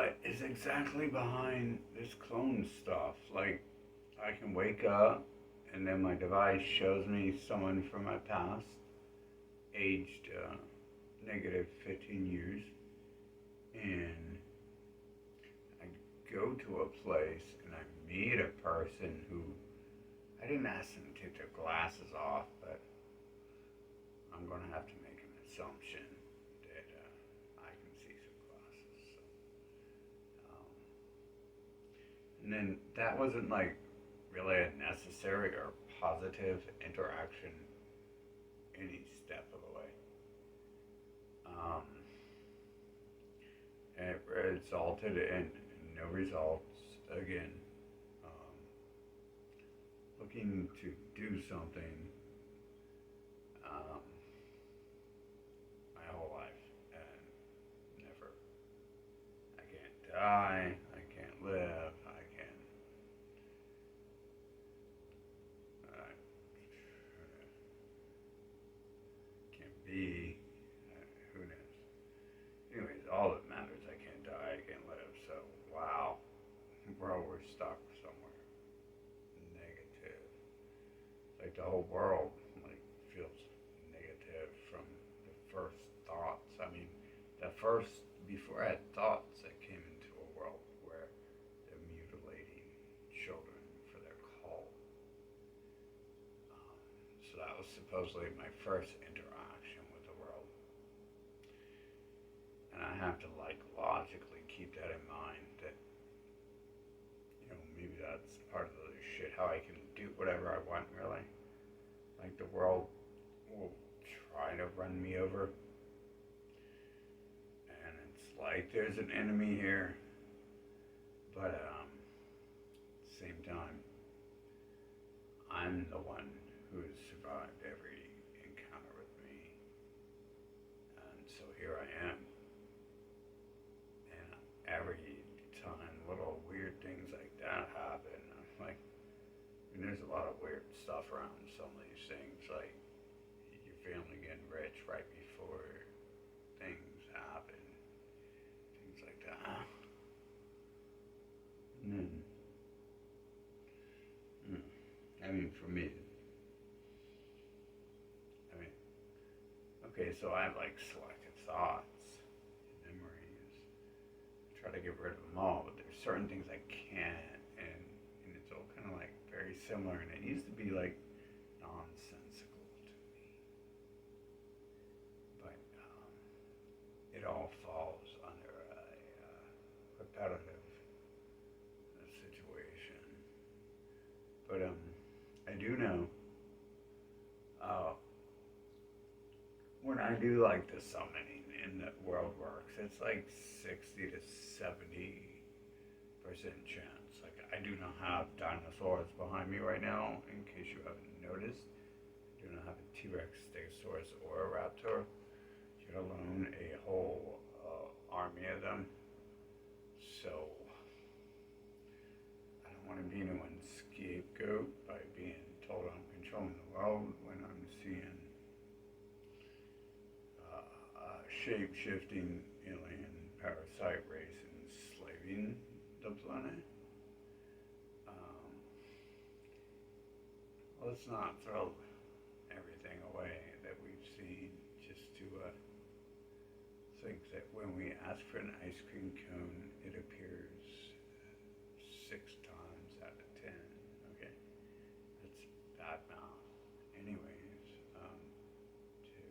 what is exactly behind this clone stuff? Like, I can wake up and then my device shows me someone from my past, aged negative 15 years, and I go to a place and I meet a person who I didn't ask them to take their glasses off, but I'm going to have to make an assumption that I can see some glasses. So, um, and then that wasn't like really a necessary or positive interaction any step of the way. Um, and it resulted in no results. Again, um, looking to do something um, my whole life and never. I can't die. I can't live. I can't be. Who knows? Anyways, all that matters, I can't die. I can't live. So, wow. Bro, we're stuck somewhere negative. Like the whole world like feels negative from the first thoughts. I mean, the first before I had thoughts, I came into a world where they're mutilating children for their cult. Um, so that was supposedly my first interaction with the world, and I have to like logically keep that in mind that maybe that's part of the shit how I can do whatever I want really. Like the world will try to run me over, and it's like there's an enemy here, but at the same time, I'm the one who has survived every encounter with me, and so here I am, and every time little weird things like that happen, I'm like, I mean, there's a lot of weird stuff around some of these things, like your family getting rich right before things happen, things like that. And then, I mean, for me, I mean, okay, so I have like selective thoughts, memories. I try to get rid of them all, but there's certain things I can't, and it's all kind of like very similar, and it used to be like nonsensical to me, but it all falls under a repetitive situation. But I do know uh, when I do like the summoning and the world works, it's like 60 to 70% chance. Like I do not have dinosaurs behind me right now, in case you haven't noticed. I do not have a T-Rex, Stegosaurus, or a Raptor, let alone a whole army of them. So I don't want to be anyone's scapegoat by being told I'm controlling the world when I'm seeing shape-shifting alien parasite race enslaving the planet. Um, let's not throw everything away that we've seen just to think that when we ask for an ice cream cone, it appears 6 times out of 10. Okay, that's bad math. Anyways, to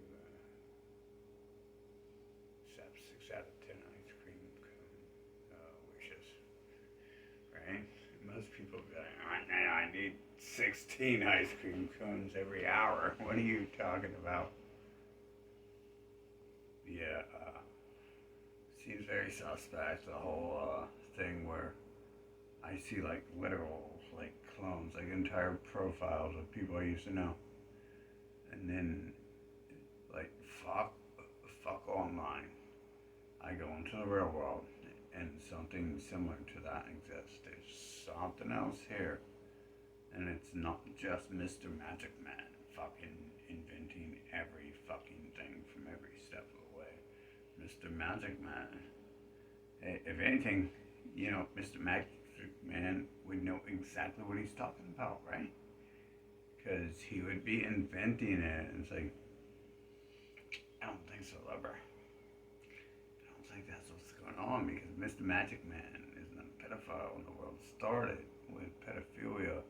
accept 6 out of 10 ice cream cone wishes, right? Most people be like, I need 16 ice cream cones every hour. What are you talking about? Yeah, seems very suspect, the whole thing where I see like literal like clones, like entire profiles of people I used to know, and then like fuck online. I go into the real world, and something similar to that exists. There's something else here, and it's not just Mr. Magic Man fucking inventing every fucking thing from every step of the way. Mr. Magic Man If anything, Mr. Magic Man would know exactly what he's talking about, right? Because he would be inventing it. And it's like, I don't think so, lover. I don't think that's what's going on because Mr. Magic Man isn't a pedophile when the world started with pedophilia.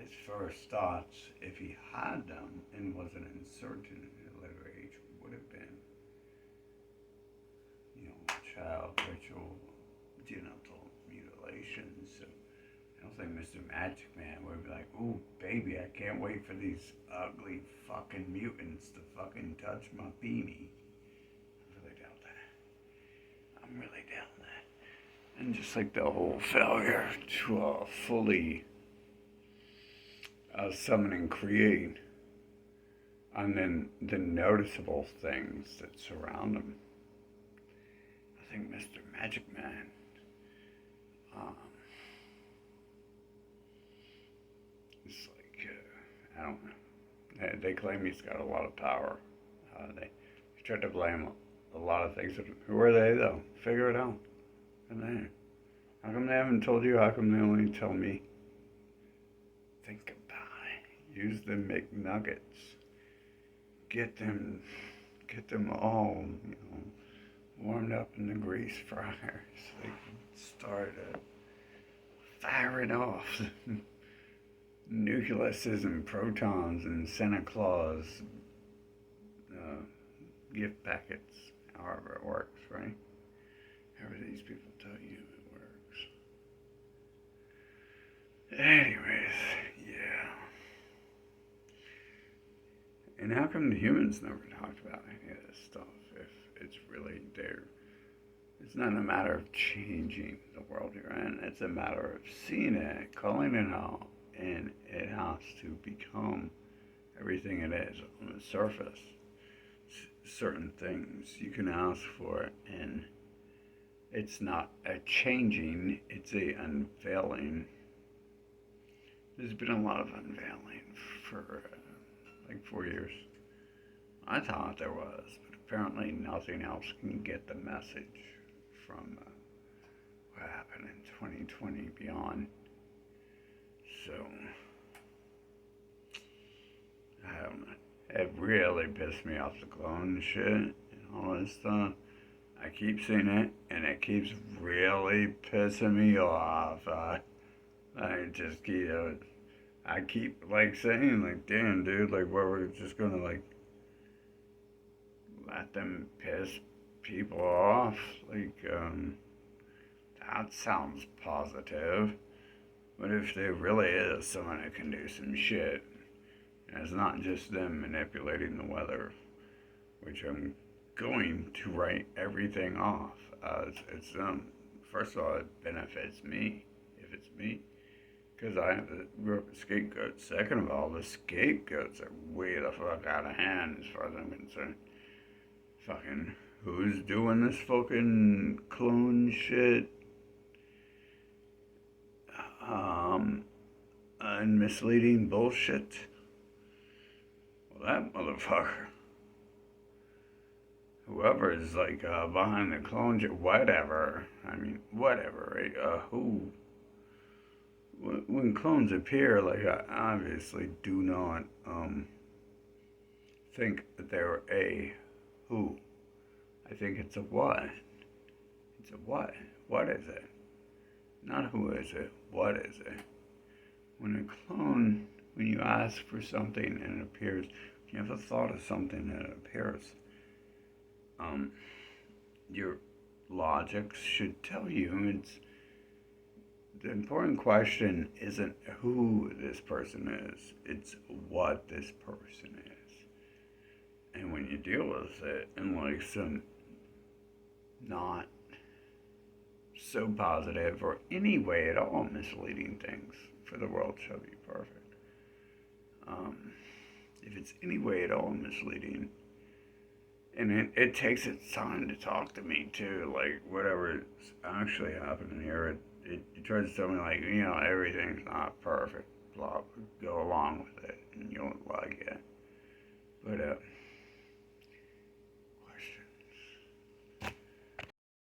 His first thoughts, if he had them and wasn't insurgent at a later age, would have been, child ritual, genital mutilation. So I don't think Mr. Magic Man would be like, ooh, baby, I can't wait for these ugly fucking mutants to fucking touch my beanie. I really doubt that. I'm really doubting that. And just like the whole failure to fully summon and create, and then the noticeable things that surround him. I think Mr. Magic Man, it's like, I don't know. They claim he's got a lot of power. They try to blame a lot of things. Who are they, though? Figure it out. And they, how come they haven't told you? How come they only tell me? Think about it. Use the McNuggets. Get them all, warmed up in the grease fryer so they can start firing off nucleuses and protons and Santa Claus gift packets, however it works, right? However these people tell you it works. Anyways, yeah. And how come the humans never talked about any of this stuff if it's really there? It's not a matter of changing the world you're in. It's a matter of seeing it, calling it out, and it has to become everything it is on the surface. Certain things you can ask for, and it's not a changing, it's a unveiling. There's been a lot of unveiling for like 4 years. I thought there was, but apparently nothing else can get the message from what happened in 2020 beyond. So, I don't know. It really pissed me off, the clone shit and all this stuff. I keep seeing it, and it keeps really pissing me off. I just keep, I keep like saying, like, damn, dude, like, we're just gonna like let them piss people off. Like, that sounds positive. But if there really is someone who can do some shit, and it's not just them manipulating the weather, which I'm going to write everything off as it's them. First of all, it benefits me, if it's me, because I have to grow up a scapegoat. Second of all, the scapegoats are way the fuck out of hand as far as I'm concerned. Fucking, who's doing this fucking clone shit? And misleading bullshit? Well, that motherfucker. Whoever is like behind the clone shit, whatever. I mean, whatever. Right? Who? When clones appear, like, I obviously do not think that they're a who. I think it's a what. It's a what. What is it? Not who is it. What is it? When a clone, when you ask for something and it appears, you have a thought of something and it appears, your logic should tell you it's the important question isn't who this person is, it's what this person is. And when you deal with it in like some not so positive or any way at all misleading things, for the world shall be perfect. If it's any way at all misleading, and it takes its time to talk to me too, like whatever is actually happening here, it tries to tell me like, everything's not perfect, blah, go along with it, and you don't like it. But